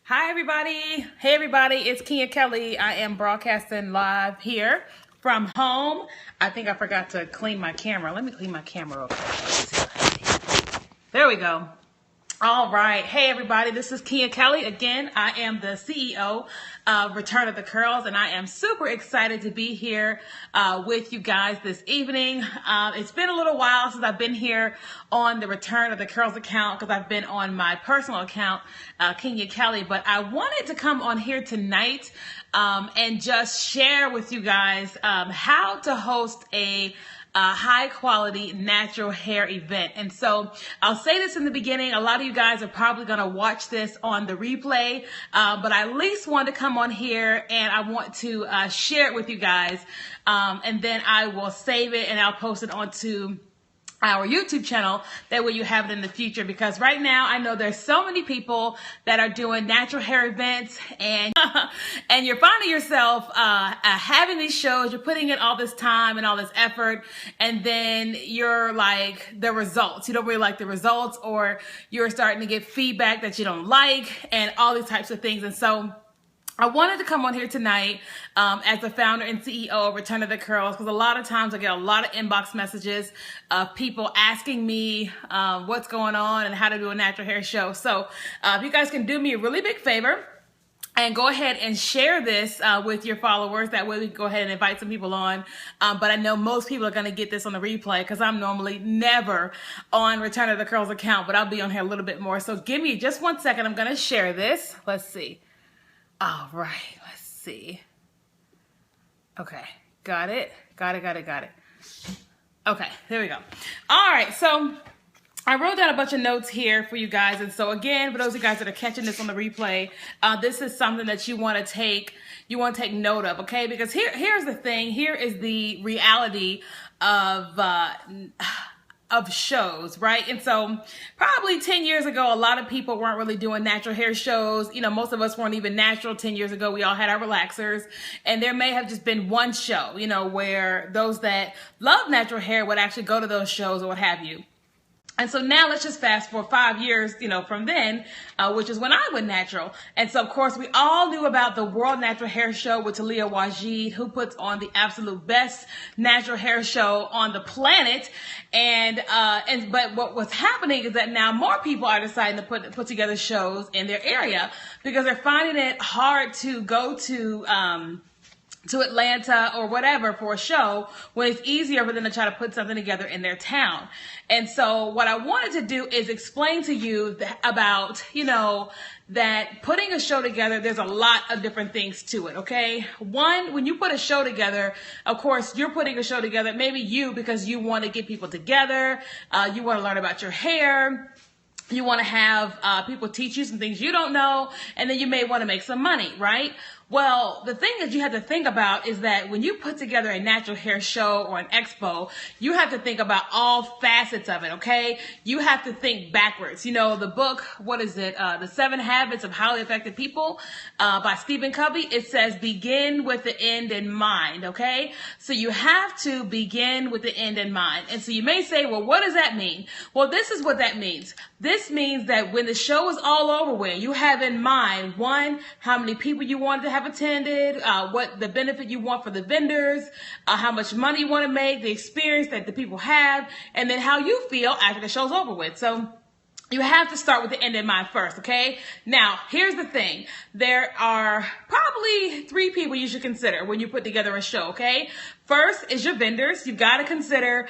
Hi, everybody. Hey, everybody. It's Kenya Kelly. I am broadcasting live here from home. I think I forgot to clean my camera. Let me clean my camera real quick. There we go. All right. Hey, everybody. This is Kenya Kelly. Again, I am the CEO of Return of the Curls, and I am super excited to be here with you guys this evening. It's been a little while since I've been here on the Return of the Curls account because I've been on my personal account, Kenya Kelly, but I wanted to come on here tonight and just share with you guys how to host a high quality natural hair event. And so I'll say this in the beginning, a lot of you guys are probably going to watch this on the replay, but I at least want to come on here and I want to share it with you guys, and then I will save it and I'll post it onto our YouTube channel. That way you have it in the future, because right now I know there's so many people that are doing natural hair events, and and you're finding yourself having these shows, you're putting in all this time and all this effort, and then you're like, the results, you don't really like the results, or you're starting to get feedback that you don't like, and all these types of things. And so I wanted to come on here tonight as the founder and CEO of Return of the Curls, because a lot of times I get a lot of inbox messages of people asking me what's going on and how to do a natural hair show. So if you guys can do me a really big favor and go ahead and share this with your followers, that way we can go ahead and invite some people on. But I know most people are going to get this on the replay, because I'm normally never on Return of the Curls account, but I'll be on here a little bit more. So give me just 1 second. I'm going to share this. Let's see. All right, let's see. Okay, got it. Okay, there we go. All right, so I wrote down a bunch of notes here for you guys. And so again, for those of you guys that are catching this on the replay, this is something that you want to take note of, okay? Because here's the thing. Here is the reality of shows, right? And so probably 10 years ago, a lot of people weren't really doing natural hair shows. You know, most of us weren't even natural 10 years ago. We all had our relaxers, and there may have just been one show, you know, where those that love natural hair would actually go to those shows or what have you. And so now let's just fast forward 5 years, you know, from then, which is when I went natural. And so, of course, we all knew about the World Natural Hair Show with Talia Waajid, who puts on the absolute best natural hair show on the planet. But what was happening is that now more people are deciding to put together shows in their area, because they're finding it hard to go to Atlanta or whatever for a show, when it's easier for them to try to put something together in their town. And so what I wanted to do is explain to you about, you know, that putting a show together, there's a lot of different things to it, okay? One, when you put a show together, of course, you're putting a show together, maybe because you want to get people together, you want to learn about your hair, you want to have people teach you some things you don't know, and then you may want to make some money, right? Well, the thing that you have to think about is that when you put together a natural hair show or an expo, you have to think about all facets of it, okay? You have to think backwards. You know, the book, what is it? The 7 Habits of Highly Effective People by Stephen Covey. It says begin with the end in mind, okay? So you have to begin with the end in mind. And so you may say, well, what does that mean? Well, this is what that means. This means that when the show is all over with, you have in mind, one, how many people you want to have attended, what the benefit you want for the vendors, how much money you want to make, the experience that the people have, and then how you feel after the show's over with. So you have to start with the end in mind first, okay? Now, here's the thing. There are probably 3 people you should consider when you put together a show, okay? First is your vendors. You've got to consider,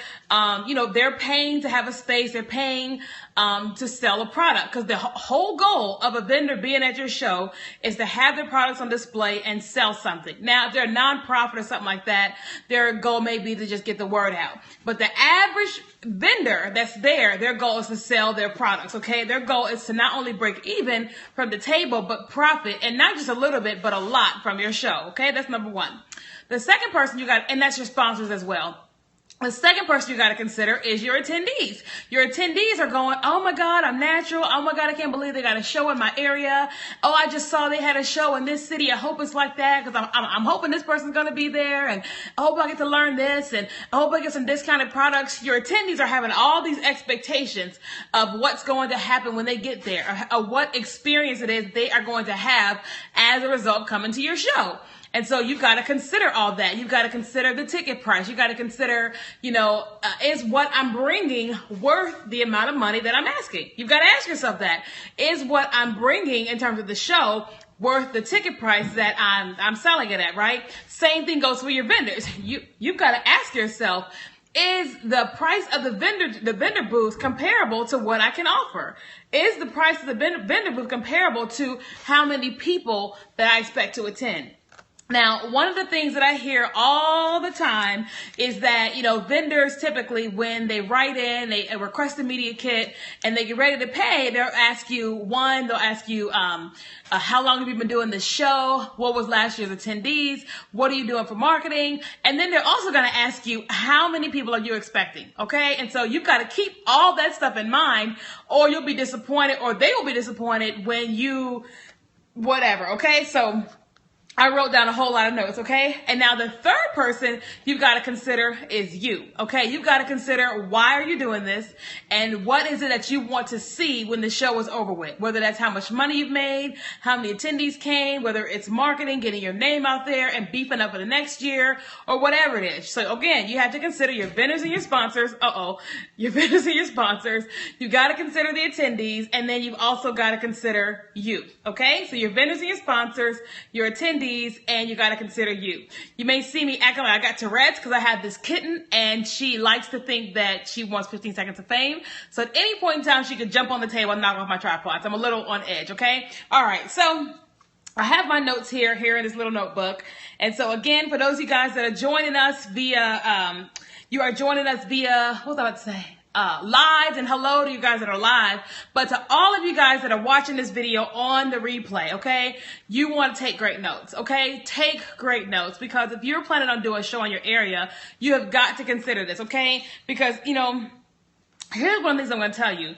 you know, they're paying to have a space. They're paying to sell a product, because the whole goal of a vendor being at your show is to have their products on display and sell something. Now, if they're a nonprofit or something like that, their goal may be to just get the word out. But the average vendor that's there, their goal is to sell their products, okay? Their goal is to not only break even from the table, but profit, and not just a little bit, but a lot from your show, okay? That's number one. The second person you got, and that's your sponsors as well. The second person you got to consider is your attendees. Your attendees are going, oh my God, I'm natural. Oh my God, I can't believe they got a show in my area. Oh, I just saw they had a show in this city. I hope it's like that because I'm hoping this person's going to be there. And I hope I get to learn this. And I hope I get some discounted products. Your attendees are having all these expectations of what's going to happen when they get there, or what experience it is they are going to have as a result coming to your show. And so you've got to consider all that. You've got to consider the ticket price. You've got to consider, is what I'm bringing worth the amount of money that I'm asking? You've got to ask yourself that. Is what I'm bringing in terms of the show worth the ticket price that I'm selling it at, right? Same thing goes for your vendors. You've got to ask yourself, is the price of the vendor booth comparable to what I can offer? Is the price of the vendor booth comparable to how many people that I expect to attend? Now, one of the things that I hear all the time is that, vendors typically, when they write in, they request a media kit and they get ready to pay, they'll ask you, how long have you been doing this show? What was last year's attendees? What are you doing for marketing? And then they're also going to ask you, how many people are you expecting? Okay. And so you've got to keep all that stuff in mind, or you'll be disappointed, or they will be disappointed when whatever. Okay. So I wrote down a whole lot of notes, okay? And now the third person you've got to consider is you, okay? You've got to consider, why are you doing this? And what is it that you want to see when the show is over with? Whether that's how much money you've made, how many attendees came, whether it's marketing, getting your name out there and beefing up for the next year, or whatever it is. So again, you have to consider your vendors and your sponsors. Your vendors and your sponsors. You've got to consider the attendees, and then you've also got to consider you, okay? So your vendors and your sponsors, your attendees, and you got to consider you. You may see me acting like I got Tourette's because I have this kitten and she likes to think that she wants 15 seconds of fame. So at any point in time, she could jump on the table and knock off my tripod. So I'm a little on edge, okay? All right, so I have my notes here in this little notebook. And so again, for those of you guys that are joining us via, what was I about to say? Live, and hello to you guys that are live, but to all of you guys that are watching this video on the replay, okay, you want to take great notes, okay? Take great notes, because if you're planning on doing a show in your area, you have got to consider this, okay? Because, here's one of the things I'm going to tell you.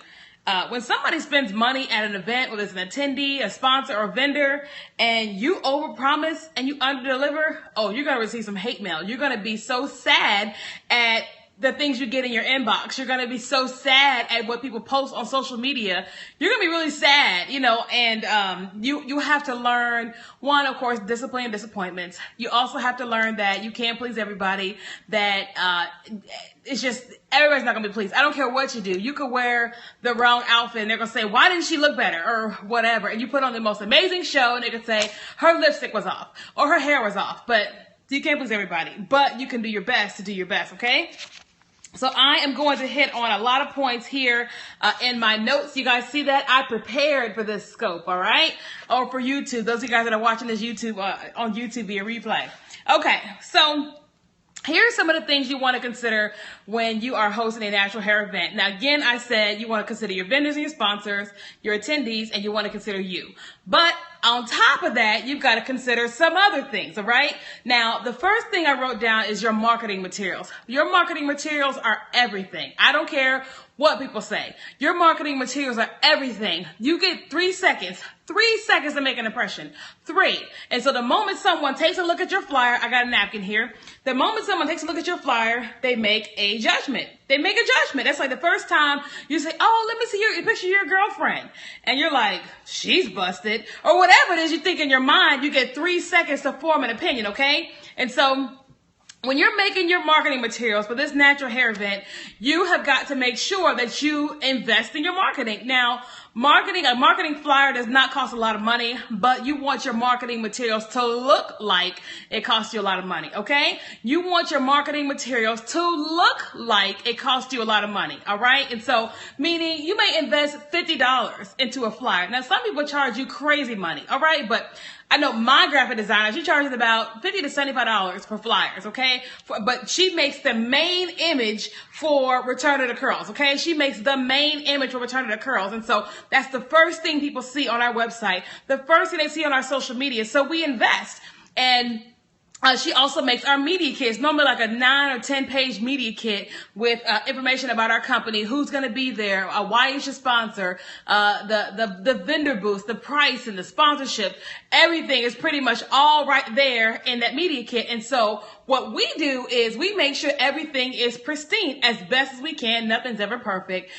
When somebody spends money at an event, whether it's an attendee, a sponsor, or a vendor, and you overpromise and you underdeliver, you're going to receive some hate mail. You're going to be so sad at the things you get in your inbox. You're going to be so sad at what people post on social media. You're going to be really sad, and you have to learn, one, of course, discipline and disappointments. You also have to learn that you can't please everybody, that it's just, everybody's not going to be pleased. I don't care what you do. You could wear the wrong outfit and they're going to say, why didn't she look better, or whatever. And you put on the most amazing show and they could say her lipstick was off or her hair was off, but you can't please everybody, but you can do your best to do your best. Okay. So I am going to hit on a lot of points here in my notes. You guys see that? I prepared for this scope, all right? Or for YouTube, those of you guys that are watching this on YouTube via replay. Okay, so here's some of the things you want to consider when you are hosting a natural hair event. Now, again, I said you want to consider your vendors and your sponsors, your attendees, and you want to consider you. But on top of that, you've got to consider some other things, all right? Now, the first thing I wrote down is your marketing materials. Your marketing materials are everything. I don't care what people say. Your marketing materials are everything. You get 3 seconds. 3 seconds to make an impression. 3. And so the moment someone takes a look at your flyer, I got a napkin here. The moment someone takes a look at your flyer, they make a judgment. They make a judgment. That's like the first time you say, oh, let me see your picture of your girlfriend. And you're like, she's busted. Or whatever it is you think in your mind, you get 3 seconds to form an opinion, okay? And so when you're making your marketing materials for this natural hair event, you have got to make sure that you invest in your marketing. Now, a marketing flyer does not cost a lot of money, but you want your marketing materials to look like it costs you a lot of money, okay? You want your marketing materials to look like it costs you a lot of money, all right? And so, meaning you may invest $50 into a flyer. Now, some people charge you crazy money, all right? But I know my graphic designer, she charges about $50 to $75 for flyers, okay? But she makes the main image for Return of the Curls, okay? She makes the main image for Return of the Curls. And so that's the first thing people see on our website, the first thing they see on our social media. So we invest. And She also makes our media kits, normally like a 9 or 10 page media kit with information about our company, who's going to be there, why you should sponsor, the vendor booths, the price and the sponsorship. Everything is pretty much all right there in that media kit. And so what we do is we make sure everything is pristine as best as we can. Nothing's ever perfect.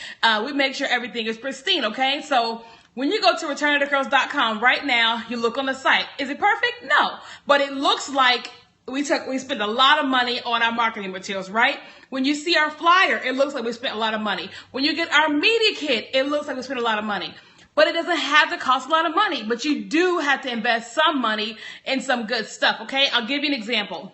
We make sure everything is pristine. Okay. So when you go to returnofthecurls.com right now, you look on the site. Is it perfect? No. But it looks like we spent a lot of money on our marketing materials, right? When you see our flyer, it looks like we spent a lot of money. When you get our media kit, it looks like we spent a lot of money. But it doesn't have to cost a lot of money. But you do have to invest some money in some good stuff, okay? I'll give you an example.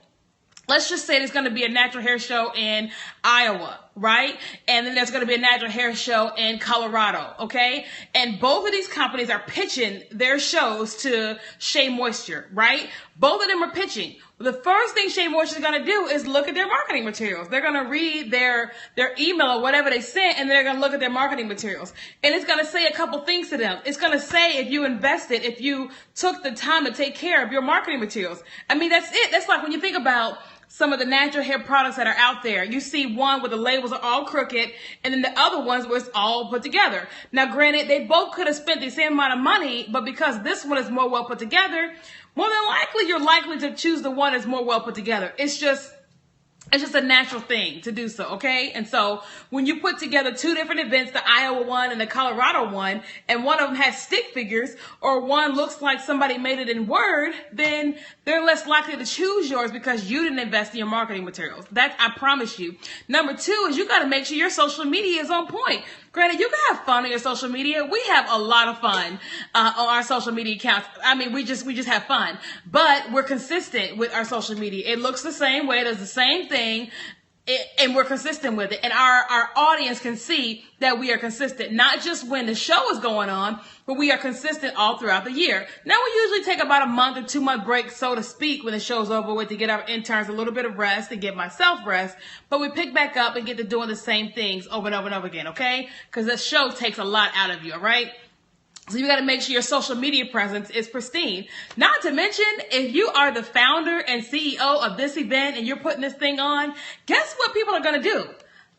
Let's just say there's going to be a natural hair show in Iowa, right? And then there's going to be a natural hair show in Colorado, okay? And both of these companies are pitching their shows to Shea Moisture, right? Both of them are pitching. The first thing Shea Moisture is going to do is look at their marketing materials. They're going to read their email or whatever they sent, and they're going to look at their marketing materials. And it's going to say a couple things to them. It's going to say if you invested, if you took the time to take care of your marketing materials. I mean, that's it. That's like when you think about some of the natural hair products that are out there. You see one where the labels are all crooked, and then the other ones where it's all put together. Now, granted, they both could have spent the same amount of money, but because this one is more well put together, more than likely you're likely to choose the one that's more well put together. It's just a natural thing to do so, okay? And so when you put together two different events, the Iowa one and the Colorado one, and one of them has stick figures, or one looks like somebody made it in Word, then they're less likely to choose yours because you didn't invest in your marketing materials. That I promise you. Number two is you got to make sure your social media is on point. Granted, you can have fun on your social media. We have a lot of fun on our social media accounts. I mean, we just have fun, but we're consistent with our social media. It looks the same way, it does the same thing, and we're consistent with it. And our audience can see that we are consistent, not just when the show is going on, but we are consistent all throughout the year. Now, we usually take about a month or 2 month break, so to speak, when the show's over with, to get our interns a little bit of rest and give myself rest. But we pick back up and get to doing the same things over and over and over again, okay? Because the show takes a lot out of you, all right? So you got to make sure your social media presence is pristine. Not to mention, if you are the founder and CEO of this event and you're putting this thing on, guess what people are going to do?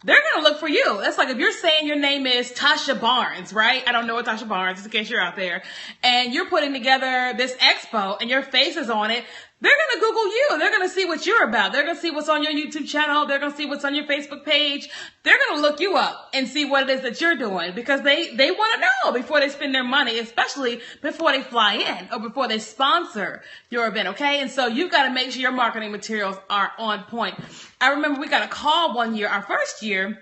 They're going to look for you. That's like if you're saying your name is Tasha Barnes, right? I don't know what Tasha Barnes is, in case you're out there. And you're putting together this expo and your face is on it. They're going to Google you. They're going to see what you're about. They're going to see what's on your YouTube channel. They're going to see what's on your Facebook page. They're going to look you up and see what it is that you're doing, because they want to know before they spend their money, especially before they fly in or before they sponsor your event, okay? And so you've got to make sure your marketing materials are on point. I remember we got a call one year, our first year,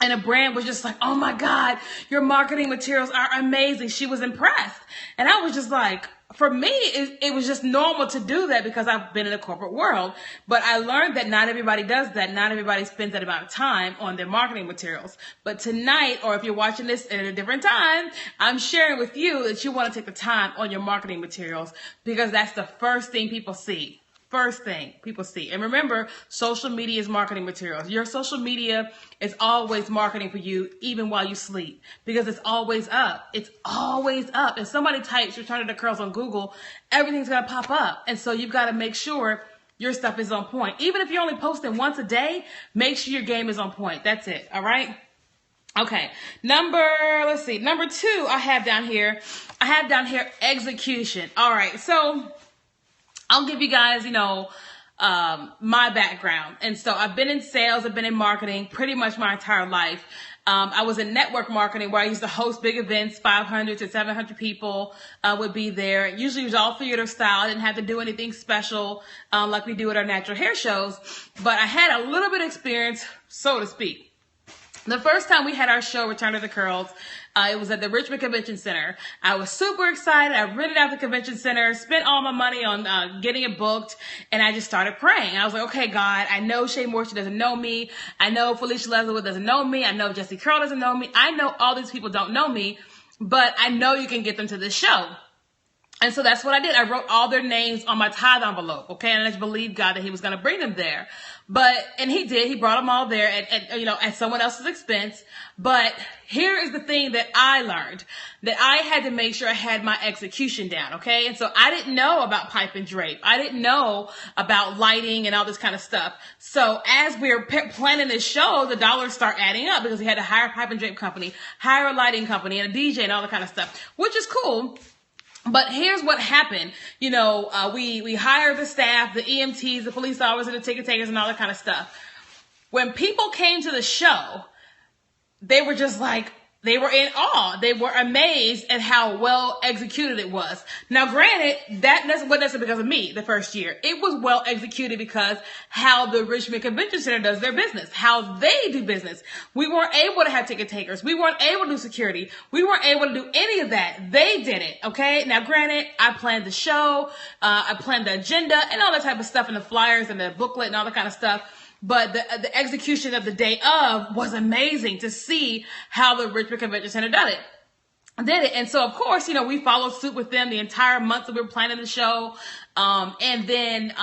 and a brand was just like, oh my God, your marketing materials are amazing. She was impressed. And I was just like, for me, it was just normal to do that because I've been in the corporate world. But I learned that not everybody does that. Not everybody spends that amount of time on their marketing materials. But tonight, or if you're watching this at a different time, I'm sharing with you that you want to take the time on your marketing materials, because that's the first thing people see. First thing people see. And remember, social media is marketing materials. Your social media is always marketing for you, even while you sleep, because it's always up. It's always up. If somebody types Return of the Curls on Google, everything's going to pop up. And so you've got to make sure your stuff is on point. Even if you're only posting once a day, make sure your game is on point. That's it. All right. Okay. Number two, I have down here execution. All right. So I'll give you guys, my background. And so I've been in sales, I've been in marketing pretty much my entire life. I was in network marketing, where I used to host big events, 500 to 700 people would be there. Usually it was all theater style. I didn't have to do anything special like we do at our natural hair shows. But I had a little bit of experience, so to speak. The first time we had our show, Return of the Curls, it was at the Richmond Convention Center. I was super excited. I rented out the convention center, spent all my money on getting it booked, and I just started praying. I was like, okay, God, I know Shea Moisture doesn't know me. I know Felicia Leatherwood doesn't know me. I know Jesse Curl doesn't know me. I know all these people don't know me, but I know you can get them to this show. And so that's what I did. I wrote all their names on my tithe envelope, okay? And I just believed God that he was going to bring them there. And he did. He brought them all there at someone else's expense. But here is the thing that I learned, that I had to make sure I had my execution down, okay? And so I didn't know about pipe and drape. I didn't know about lighting and all this kind of stuff. So as we were planning this show, the dollars start adding up because we had to hire a pipe and drape company, hire a lighting company, and a DJ and all that kind of stuff, which is cool. But here's what happened. We hired the staff, the EMTs, the police officers, and the ticket takers and all that kind of stuff. When people came to the show, they were just like, they were in awe. They were amazed at how well executed it was. Now, granted, that wasn't because of me the first year. It was well executed because how the Richmond Convention Center does their business, how they do business. We weren't able to have ticket takers. We weren't able to do security. We weren't able to do any of that. They did it, okay? Now, granted, I planned the show, I planned the agenda, and all that type of stuff, and the flyers and the booklet and all that kind of stuff. But the execution of the day of was amazing to see how the Richmond Convention Center did it. And so, of course, we followed suit with them the entire month that we were planning the show. And then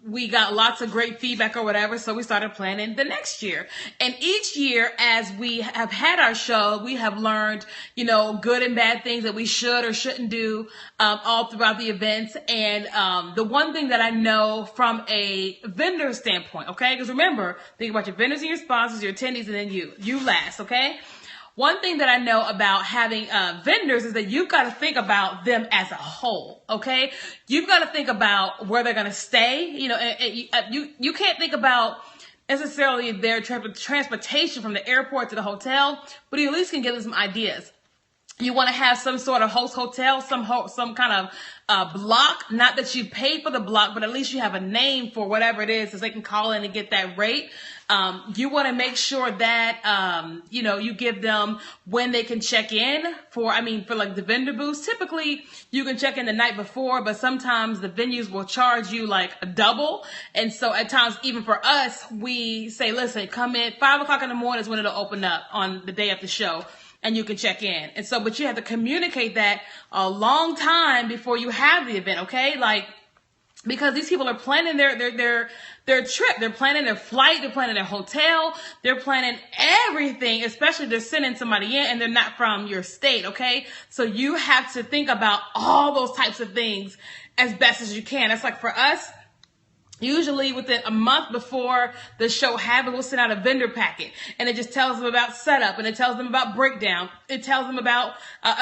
we got lots of great feedback or whatever. So we started planning the next year. And each year, as we have had our show, we have learned, good and bad things that we should or shouldn't do all throughout the events. And the one thing that I know from a vendor standpoint, okay, because remember, think about your vendors and your sponsors, your attendees, and then you last, okay? One thing that I know about having vendors is that you've got to think about them as a whole, okay? You've got to think about where they're going to stay. You can't think about necessarily their transportation from the airport to the hotel, but you at least can give them some ideas. You want to have some sort of host hotel, some kind of block. Not that you paid for the block, but at least you have a name for whatever it is, so they can call in and get that rate. You want to make sure that you give them when they can check in for like the vendor booths. Typically, you can check in the night before, but sometimes the venues will charge you like a double. And so at times, even for us, we say, listen, come in 5 o'clock in the morning is when it'll open up on the day of the show. And you can check in. And so, but you have to communicate that a long time before you have the event, okay? Because these people are planning their trip. They're planning their flight. They're planning their hotel. They're planning everything, especially they're sending somebody in and they're not from your state, okay? So you have to think about all those types of things as best as you can. That's like for us, usually within a month before the show happens, we'll send out a vendor packet, and it just tells them about setup, and it tells them about breakdown. It tells them about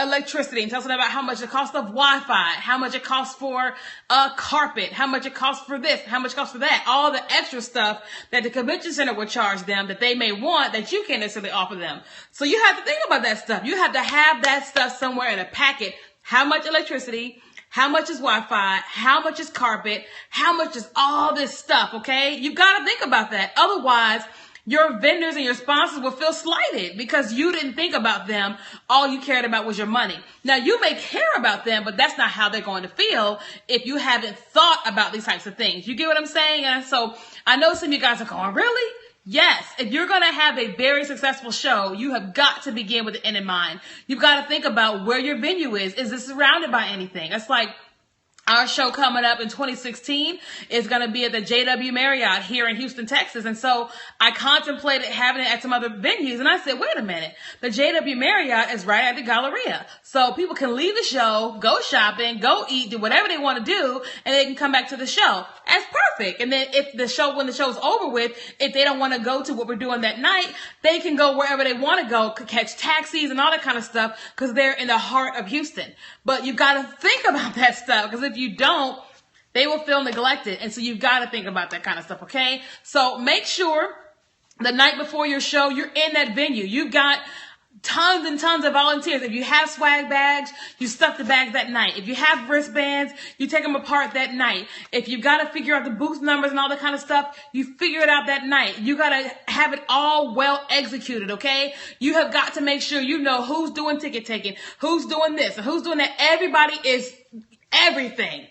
electricity, and tells them about how much it costs of Wi-Fi, how much it costs for carpet, how much it costs for this, how much it costs for that, all the extra stuff that the convention center will charge them that they may want that you can't necessarily offer them. So you have to think about that stuff. You have to have that stuff somewhere in a packet. How much electricity? How much is Wi-Fi? How much is carpet? How much is all this stuff, okay? You've got to think about that. Otherwise, your vendors and your sponsors will feel slighted because you didn't think about them. All you cared about was your money. Now, you may care about them, but that's not how they're going to feel if you haven't thought about these types of things. You get what I'm saying? And so I know some of you guys are going, really? Yes, if you're going to have a very successful show, you have got to begin with the end in mind. You've got to think about where your venue is. Is it surrounded by anything? It's like our show coming up in 2016 is going to be at the JW Marriott here in Houston, Texas. And so I contemplated having it at some other venues. And I said, wait a minute, the JW Marriott is right at the Galleria. So people can leave the show, go shopping, go eat, do whatever they want to do, and they can come back to the show. That's perfect. And then when the show's over with, if they don't want to go to what we're doing that night, they can go wherever they want to go, catch taxis and all that kind of stuff because they're in the heart of Houston. But you've got to think about that stuff because if you don't, they will feel neglected. And so you've got to think about that kind of stuff, okay? So make sure the night before your show, you're in that venue. You've got tons and tons of volunteers. If you have swag bags, you stuff the bags that night. If you have wristbands, you take them apart that night. If you've got to figure out the booth numbers and all that kind of stuff, you figure it out that night. You got to have it all well executed, okay? You have got to make sure you know who's doing ticket taking, who's doing this, and who's doing that. Everybody is everything.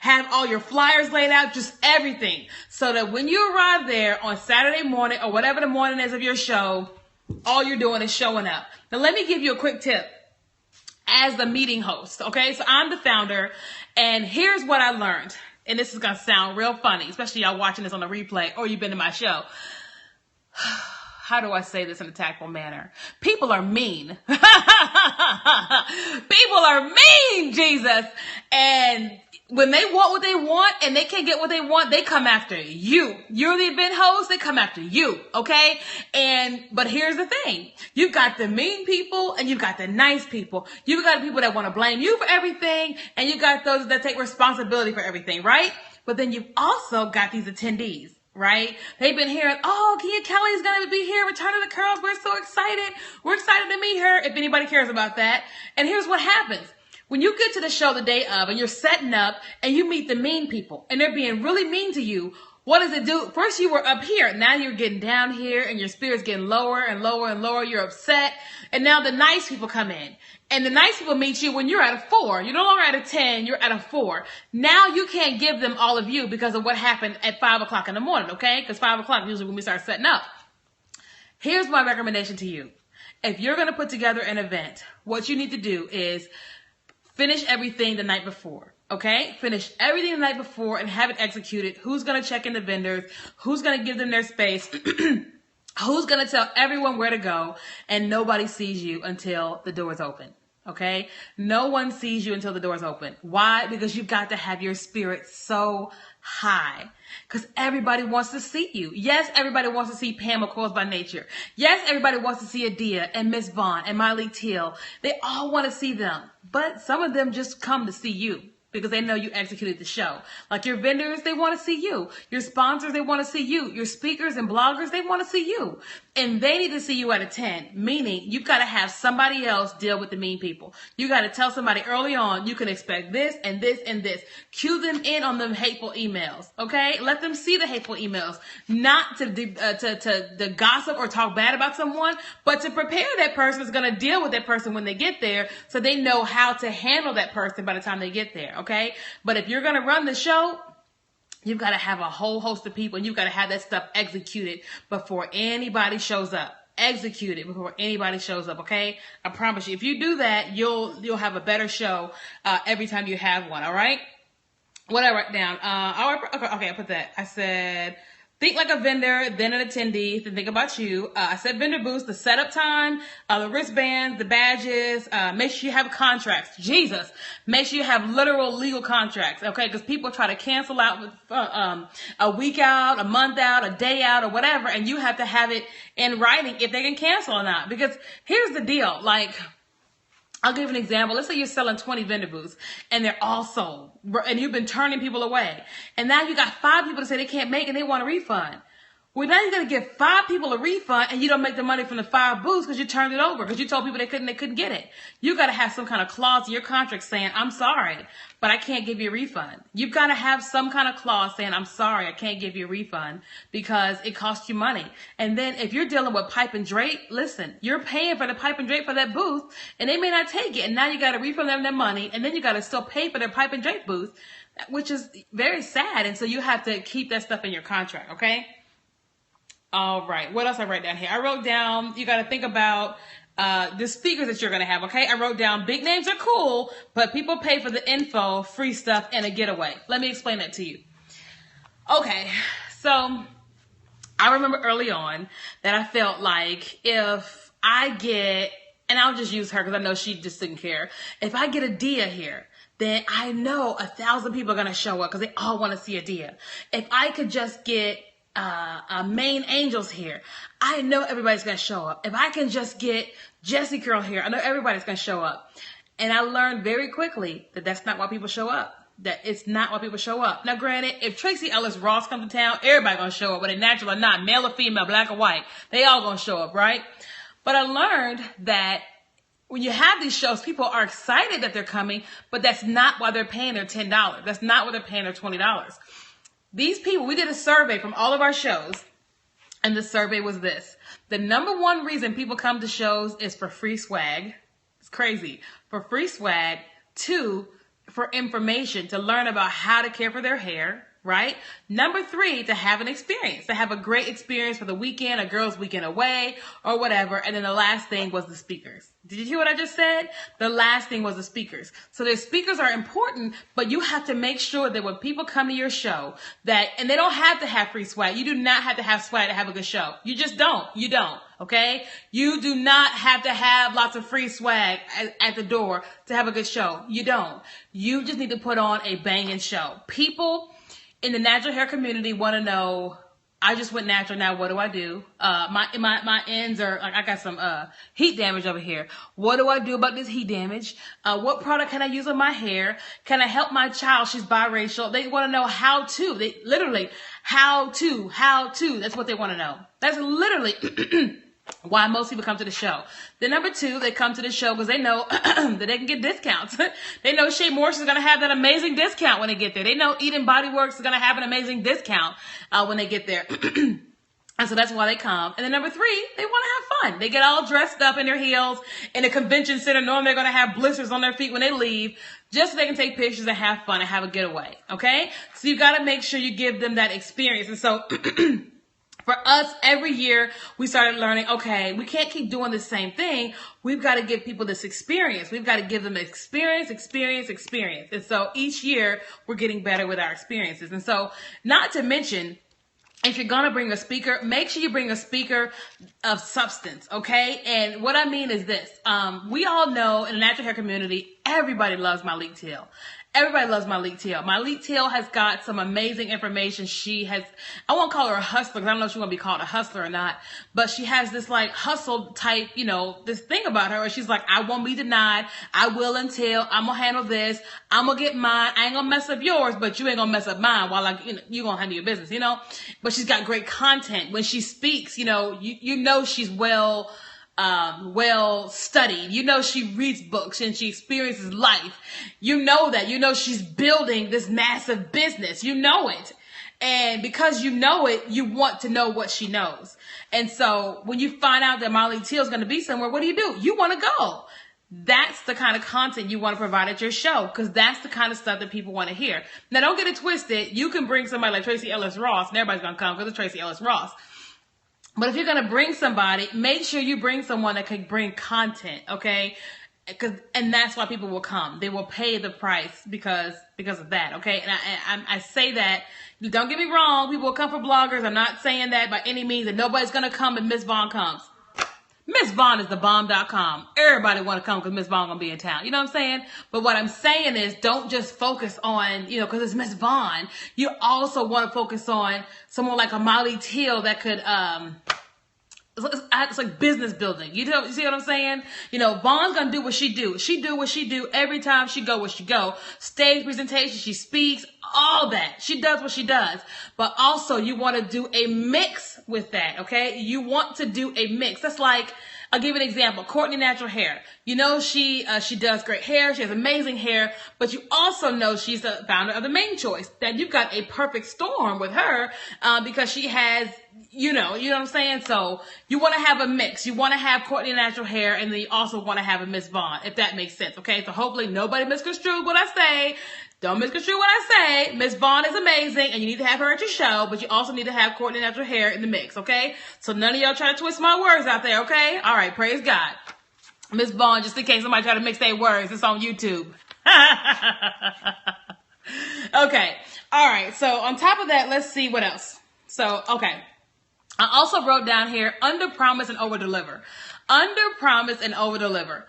Have all your flyers laid out, just everything. So that when you arrive there on Saturday morning or whatever the morning is of your show, all you're doing is showing up. Now, let me give you a quick tip. as the meeting host. Okay, so I'm the founder, and here's what I learned. And this is going to sound real funny, especially y'all watching this on the replay or you've been to my show. How do I say this in a tactful manner? People are mean. People are mean, Jesus. And when they want what they want and they can't get what they want, they come after you. You're the event host, they come after you, okay? But here's the thing. You've got the mean people and you've got the nice people. You've got people that want to blame you for everything, and you got those that take responsibility for everything, right? But then you've also got these attendees. Right? They've been hearing, oh, Kia Kelly's going to be here, Return of the Curls. We're so excited. We're excited to meet her, if anybody cares about that. And here's what happens. When you get to the show the day of and you're setting up and you meet the mean people and they're being really mean to you, what does it do? First you were up here. Now you're getting down here and your spirit's getting lower and lower and lower. You're upset. And now the nice people come in. And the nice people meet you when you're at a 4. You're no longer at a 10. You're at a 4. Now you can't give them all of you because of what happened at 5 o'clock in the morning, okay? Because 5 o'clock is usually when we start setting up. Here's my recommendation to you. If you're going to put together an event, what you need to do is finish everything the night before. Okay, finish everything the night before and have it executed. Who's going to check in the vendors? Who's going to give them their space? Who's going to tell everyone where to go? And nobody sees you until the doors open. Okay, no one sees you until the doors open. Why? Because you've got to have your spirit so high. Because everybody wants to see you. Yes, everybody wants to see Pam McCoy's by Nature. Yes, everybody wants to see Adia and Miss Vaughn and Miley Teal. They all want to see them. But some of them just come to see you because they know you executed the show. Like your vendors, they want to see you. Your sponsors, they want to see you. Your speakers and bloggers, they want to see you. And they need to see you at a 10, meaning you've got to have somebody else deal with the mean people. You got to tell somebody early on, you can expect this and this and this. Cue them in on them hateful emails, okay? Let them see the hateful emails, not to gossip or talk bad about someone, but to prepare that person is going to deal with that person when they get there so they know how to handle that person by the time they get there, okay? But if you're going to run the show, you've got to have a whole host of people, and you've got to have that stuff executed before anybody shows up. Execute it before anybody shows up, okay? I promise you, if you do that, you'll have a better show every time you have one, all right? What I write down? Okay, I put that. I said, think like a vendor, then an attendee, then think about you. I said vendor booths, the setup time, the wristbands, the badges. Make sure you have contracts. Jesus. Make sure you have literal legal contracts, okay? Because people try to cancel out with a week out, a month out, a day out, or whatever, and you have to have it in writing if they can cancel or not. Because here's the deal, like, I'll give an example. Let's say you're selling 20 vendor booths and they're all sold and you've been turning people away. And now you got 5 people that say they can't make and they want a refund. Well, now you're going to give 5 people a refund and you don't make the money from the 5 booths because you turned it over, because you told people they couldn't get it. You got to have some kind of clause in your contract saying, I'm sorry, but I can't give you a refund. You've got to have some kind of clause saying, I'm sorry, I can't give you a refund because it costs you money. And then if you're dealing with pipe and drape, listen, you're paying for the pipe and drape for that booth and they may not take it. And now you got to refund them their money and then you got to still pay for their pipe and drape booth, which is very sad. And so you have to keep that stuff in your contract, okay? All right. What else I wrote down here? I wrote down, you got to think about the speakers that you're going to have, okay? I wrote down big names are cool, but people pay for the info, free stuff, and a getaway. Let me explain that to you. Okay. So I remember early on that I felt like if I get, and I'll just use her because I know she just didn't care. If I get Adia here, then I know 1,000 people are going to show up because they all want to see Adia. If I could just get main angels here, I know everybody's going to show up. If I can just get Jessie Curl here, I know everybody's going to show up. And I learned very quickly that that's not why people show up. That it's not why people show up. Now, granted, if Tracy Ellis Ross comes to town, everybody going to show up, whether natural or not, male or female, black or white. They all going to show up, right? But I learned that when you have these shows, people are excited that they're coming, but that's not why they're paying their $10. That's not why they're paying their $20. These people, we did a survey from all of our shows, and the survey was this. The number one reason people come to shows is for free swag. It's crazy. For free swag. 2, for information, to learn about how to care for their hair, right? Number 3, to have an experience, to have a great experience for the weekend, a girls' weekend away or whatever. And then the last thing was the speakers. Did you hear what I just said? The last thing was the speakers. So the speakers are important, but you have to make sure that when people come to your show and they don't have to have free swag. You do not have to have swag to have a good show. You just don't. You don't. Okay? You do not have to have lots of free swag at the door to have a good show. You don't. You just need to put on a banging show. People in the natural hair community want to know, I just went natural, now what do I do? My ends are, like, I got some heat damage over here. What do I do about this heat damage? What product can I use on my hair? Can I help my child? She's biracial. They want to know how to. They literally, how to. That's what they want to know. That's literally why most people come to the show. Then number 2, they come to the show because they know that they can get discounts. They know Shea Moisture is going to have that amazing discount when they get there. They know Eden Body Works is going to have an amazing discount when they get there. And so that's why they come. And then number 3, they want to have fun. They get all dressed up in their heels in a convention center, knowing they're going to have blisters on their feet when they leave, just so they can take pictures and have fun and have a getaway. Okay? So you got to make sure you give them that experience. And so for us, every year we started learning, okay, we can't keep doing the same thing. We've got to give people this experience. We've got to give them experience. And so each year we're getting better with our experiences. And so not to mention, if you're going to bring a speaker, make sure you bring a speaker of substance, okay? And what I mean is this. We all know in the natural hair community, everybody loves Malik Till. Everybody loves Malik Till. Malik Till has got some amazing information. She has, I won't call her a hustler because I don't know if she's going to be called a hustler or not, but she has this like hustle type, this thing about her where she's like, I won't be denied. I will until I'm going to handle this. I'm going to get mine. I ain't going to mess up yours, but you ain't going to mess up mine while you're going to handle your business, But she's got great content. When she speaks, you know she's well studied. She reads books and she experiences life. that. She's building this massive business. You know it. And because you know it, you want to know what she knows. And so when you find out that Malik Till is going to be somewhere, what do? You want to go. That's the kind of content you want to provide at your show, because that's the kind of stuff that people want to hear. Now, don't get it twisted. You can bring somebody like Tracy Ellis Ross, and everybody's going to come because it's Tracy Ellis Ross. But if you're going to bring somebody, make sure you bring someone that can bring content, okay? And that's why people will come. They will pay the price because of that, okay? And I say that, don't get me wrong, people will come for bloggers. I'm not saying that by any means, that nobody's going to come and Miss Vaughn comes. Miss Vaughn is thebomb.com. Everybody want to come because Miss Vaughn going to be in town. You know what I'm saying? But what I'm saying is, don't just focus on, because it's Miss Vaughn. You also want to focus on someone like a Malik Till that could, it's like business building. You see what I'm saying? Vaughn's going to do what she do. She do what she do every time she go where she go. Stage presentation, she speaks, all that. She does what she does. But also you want to do a mix with that, okay? You want to do a mix. That's like, I'll give you an example. Courtney Natural Hair. She does great hair. She has amazing hair, but you also know she's the founder of The Mane Choice. That you've got a perfect storm with her, because she has, you know what I'm saying? So you want to have a mix. You want to have Courtney Natural Hair, and then you also want to have a Miss Vaughn, if that makes sense. Okay. So hopefully nobody misconstrued what I say. Don't misconstrue what I say. Miss Vaughn is amazing, and you need to have her at your show, but you also need to have Courtney Natural Hair in the mix, okay? So none of y'all try to twist my words out there, okay? All right, praise God. Miss Vaughn, just in case somebody try to mix their words, it's on YouTube. Okay, all right. So on top of that, let's see what else. So, okay. I also wrote down here, under promise and over deliver. Under promise and over deliver.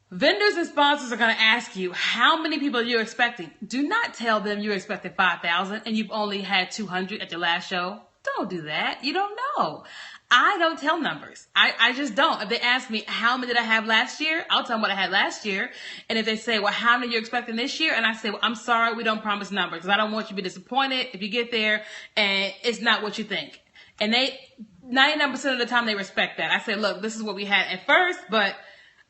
Vendors and sponsors are going to ask you how many people you're expecting. Do not tell them you're expecting 5,000 and you've only had 200 at your last show. Don't do that. You don't know. I don't tell numbers. I just don't. If they ask me how many did I have last year, I'll tell them what I had last year. And if they say, well, how many you're expecting this year? And I say, well, I'm sorry, we don't promise numbers, because I don't want you to be disappointed if you get there and it's not what you think. And 99% of the time they respect that. I say, look, this is what we had at first, but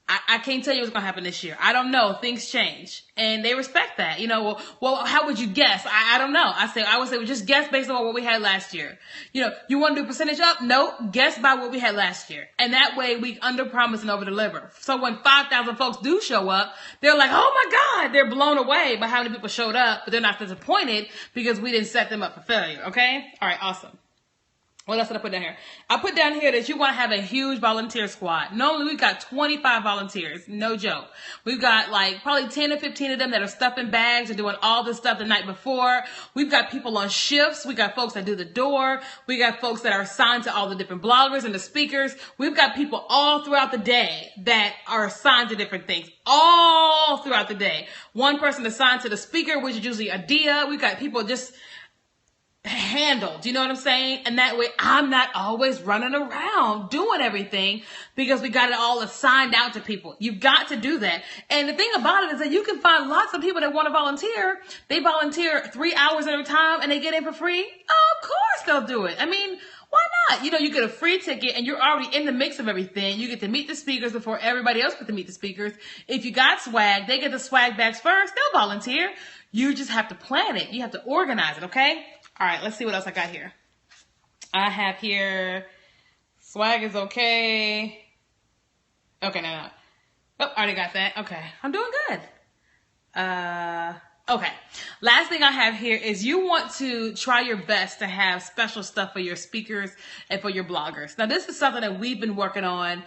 I can't tell you what's going to happen this year. I don't know. Things change. And they respect that. You know, well, how would you guess? I don't know. I would say, well, just guess based on what we had last year. You know, you want to do percentage up? No, guess by what we had last year. And that way we under promise and over deliver. So when 5,000 folks do show up, they're like, oh my God, they're blown away by how many people showed up, but they're not disappointed because we didn't set them up for failure. Okay? All right. Awesome. What else did I put down here? I put down here that you want to have a huge volunteer squad. Normally we've got 25 volunteers. No joke. We've got like probably 10 or 15 of them that are stuffing bags and doing all this stuff the night before. We've got people on shifts. We got folks that do the door. We got folks that are assigned to all the different bloggers and the speakers. We've got people all throughout the day that are assigned to different things. All throughout the day. One person assigned to the speaker, which is usually a Dia. We've got people just handled, you know what I'm saying? And that way I'm not always running around doing everything because we got it all assigned out to people. You've got to do that. And the thing about it is that you can find lots of people that want to volunteer. They volunteer 3 hours at a time and they get in for free. Oh, of course they'll do it. I mean, why not? You know, you get a free ticket and you're already in the mix of everything. You get to meet the speakers before everybody else gets to meet the speakers. If you got swag, they get the swag bags first. They'll volunteer. You just have to plan it. You have to organize it, okay? All right, let's see what else I got here. I have here, swag is okay. Okay, no. Oh, I already got that. Okay, I'm doing good. Okay, last thing I have here is you want to try your best to have special stuff for your speakers and for your bloggers. Now, this is something that we've been working on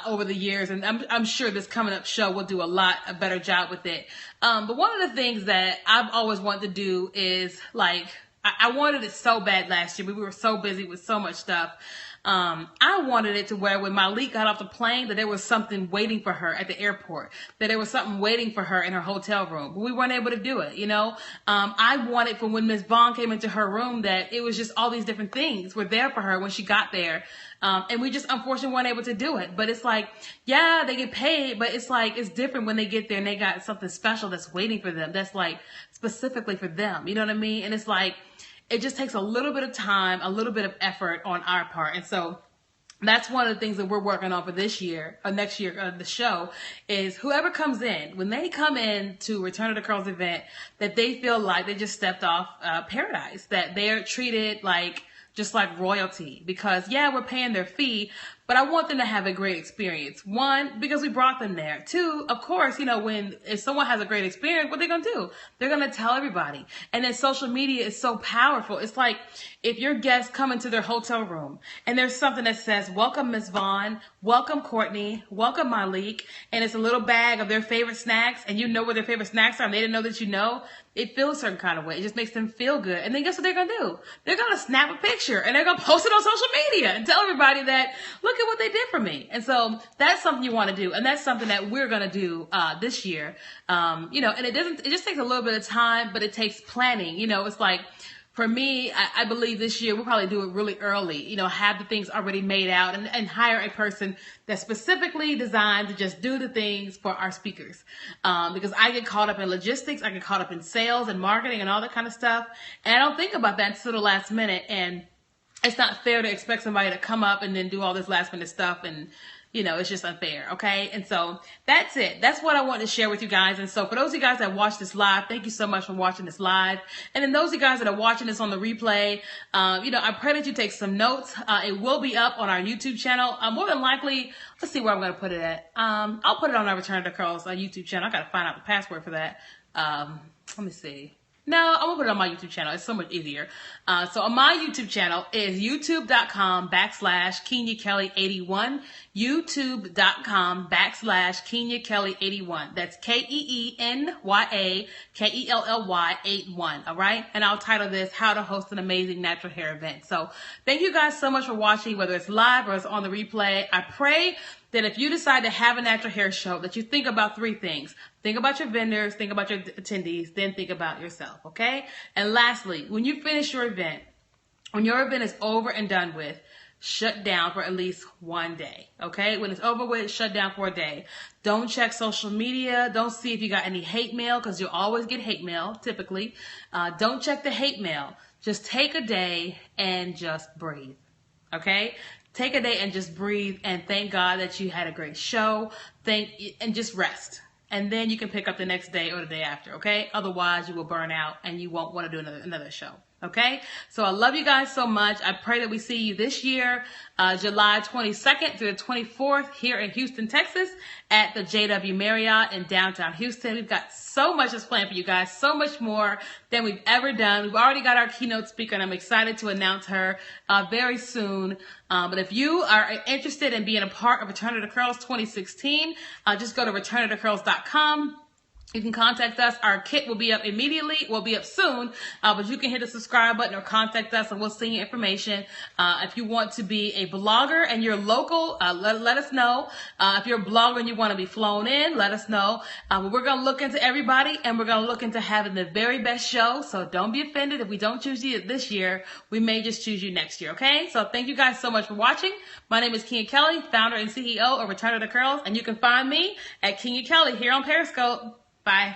over the years, and I'm sure this coming up show will do a better job with it. But one of the things that I've always wanted to do is like, I wanted it so bad last year, but we were so busy with so much stuff. I wanted it to where when Malik got off the plane, that there was something waiting for her at the airport, that there was something waiting for her in her hotel room, but we weren't able to do it, you know? I wanted for when Ms. Vaughn came into her room that it was just all these different things were there for her when she got there. And we just unfortunately weren't able to do it. But it's like, yeah, they get paid, but it's like, it's different when they get there and they got something special that's waiting for them. That's like specifically for them. You know what I mean? And it's like, it just takes a little bit of time, a little bit of effort on our part. And so that's one of the things that we're working on for this year, or next year, the show, is whoever comes in, when they come in to Return of the Curls event, that they feel like they just stepped off paradise, that they're treated like just like royalty, because yeah, we're paying their fee, but I want them to have a great experience. One, because we brought them there. Two, of course, you know, if someone has a great experience, what they're going to do? They're going to tell everybody. And then social media is so powerful. It's like if your guests come into their hotel room and there's something that says, welcome Ms. Vaughn, welcome Courtney, welcome Malik, and it's a little bag of their favorite snacks, and you know what their favorite snacks are and they didn't know that you know, it feels a certain kind of way. It just makes them feel good. And then guess what they're going to do? They're going to snap a picture and they're going to post it on social media and tell everybody that, look at what they did for me. And so that's something you want to do. And that's something that we're going to do this year. You know, and it just takes a little bit of time, but it takes planning. You know, it's like, for me, I believe this year we'll probably do it really early, you know, have the things already made out and hire a person that's specifically designed to just do the things for our speakers. Because I get caught up in logistics, I get caught up in sales and marketing and all that kind of stuff. And I don't think about that until the last minute. And it's not fair to expect somebody to come up and then do all this last minute stuff, and you know, it's just unfair, okay? And so that's it. That's what I wanted to share with you guys. And so for those of you guys that watch this live, thank you so much for watching this live. And then those of you guys that are watching this on the replay, you know, I pray that you take some notes. It will be up on our YouTube channel. More than likely, let's see where I'm going to put it at. I'll put it on our Return to Curls YouTube channel. I got to find out the password for that. Let me see. No, I'm going to put it on my YouTube channel. It's so much easier. So on my YouTube channel is youtube.com/KenyaKelly81. youtube.com/KenyaKelly81. That's KenyaKelly81. All right. And I'll title this How to Host an Amazing Natural Hair Event. So thank you guys so much for watching, whether it's live or it's on the replay. I pray that if you decide to have a natural hair show, that you think about three things. Think about your vendors, think about your attendees, then think about yourself, okay? And lastly, when you finish your event, when your event is over and done with, shut down for at least one day, okay? When it's over with, shut down for a day. Don't check social media. Don't see if you got any hate mail, because you'll always get hate mail, typically. Don't check the hate mail. Just take a day and just breathe, okay? Take a day and just breathe and thank God that you had a great show. And just rest. And then you can pick up the next day or the day after, okay? Otherwise, you will burn out and you won't want to do another show, okay? So I love you guys so much. I pray that we see you this year, July 22nd through the 24th here in Houston, Texas at the JW Marriott in downtown Houston. We've got so much that's planned for you guys, so much more than we've ever done. We've already got our keynote speaker, and I'm excited to announce her very soon. But if you are interested in being a part of Return of the Curls 2016, just go to returnofthecurls.com. You can contact us. Our kit will be up immediately. Will be up soon, but you can hit the subscribe button or contact us, and we'll send you information. If you want to be a blogger and you're local, let us know. If you're a blogger and you want to be flown in, let us know. We're going to look into everybody, and we're going to look into having the very best show. So don't be offended if we don't choose you this year. We may just choose you next year, okay? So thank you guys so much for watching. My name is Kenya Kelly, founder and CEO of Return of the Curls, and you can find me at Kenya Kelly here on Periscope. Bye.